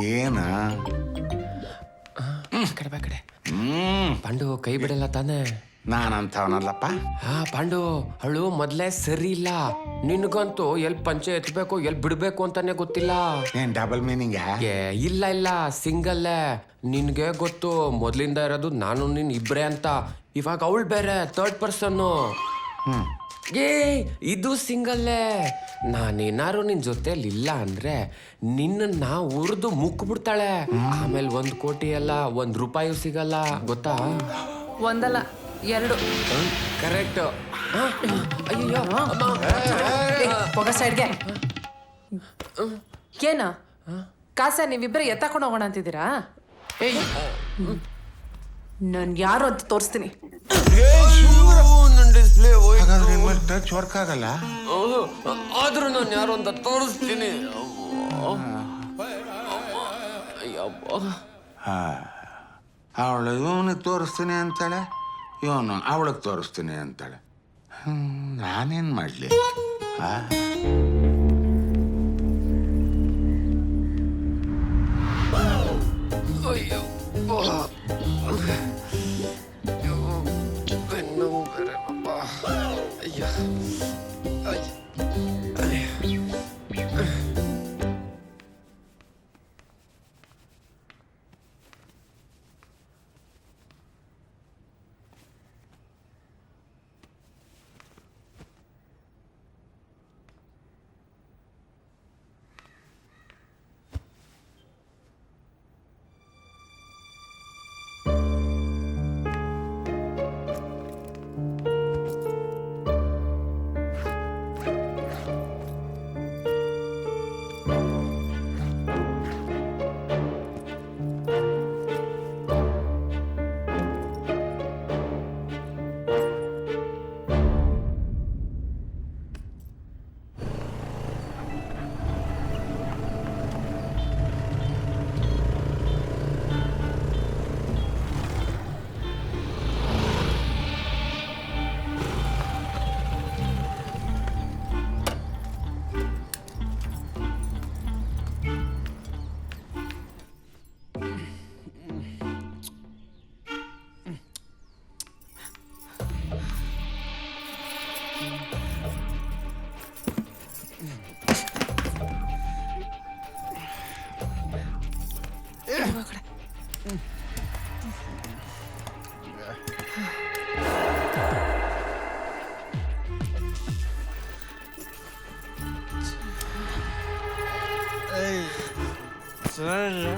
ಏನ ಕಡೆ ಬಾ ಕಡೆ. ಪಾಂಡು ಕೈ ಬಿಡಲ್ಲ ತಾನೆ? ನಾನಂತವನಲ್ಲಪ್ಪ. ಪಾಂಡು ಅವಳು ಮೊದ್ಲೇ ಸರಿ ಇಲ್ಲ. ನಿನ್ಗಂತೂ ಎಲ್ಲಿ ಪಂಚೆ ಎತ್ಬೇಕು ಎಲ್ಲಿ ಬಿಡ್ಬೇಕು ಅಂತಾನೆ ಗೊತ್ತಿಲ್ಲ. ಏನ್ ಡಬಲ್ ಮೀನಿಂಗ್? ಇಲ್ಲ ಇಲ್ಲ, ಸಿಂಗಲ್ಲೇ. ನಿನ್ಗೆ ಗೊತ್ತು ಮೊದ್ಲಿಂದ ಇರೋದು ನಾನು ನೀನ್ ಇಬ್ರೇ ಅಂತ. ಇವಾಗ ಅವಳು ಬೇರೆ ಥರ್ಡ್ ಪರ್ಸನ್ನು. ಏ ಇದು ಸಿಂಗಲ್ಲೇ. ನಾನೇನಾರು ನಿನ್ ಜೊತೆಲಿ ಇಲ್ಲ ಅಂದ್ರೆ ನಿನ್ನ ಉರಿದು ಮುಕ್ಬಿಡ್ತಾಳೆ. ಆಮೇಲೆ 1 ಕೋಟಿ ಅಲ್ಲ 1 ರೂಪಾಯಿ ಸಿಗಲ್ಲ, ಗೊತ್ತಾ? ಒಂದಲ್ಲ 2. ಕರೆಕ್ಟ್. ಅಯ್ಯೋ ಹೋಗ ಸೈಡ್ಗೆ. ಏನ ಕಾಸ ನೀವಿಬ್ಬರೇ ಎತ್ತಾಕೊಂಡು ಹೋಗೋಣ ಅಂತಿದ್ದೀರಾ? ನಾನು ಯಾರು ಅಂತ ತೋರಿಸ್ತೀನಿ. ಟಚ್ ವರ್ಕ್ ಆಗಲ್ಲ. ಆದ್ರೂ ನಾನು ಯಾರು ಅಂತ ತೋರಿಸ್ತೀನಿ. ಅವಳು ಇವನಿಗೆ ತೋರಿಸ್ತೀನಿ ಅಂತಾಳೆ, ಇವನು ಅವಳಿಗೆ ತೋರಿಸ್ತೀನಿ ಅಂತಾಳೆ. ನಾನೇನ್ ಮಾಡ್ಲಿ? ಅಯ್ಯೋ ಬೆನ್ನು ಬೇರೆನಪ್ಪ. ಅಯ್ಯೋ Será?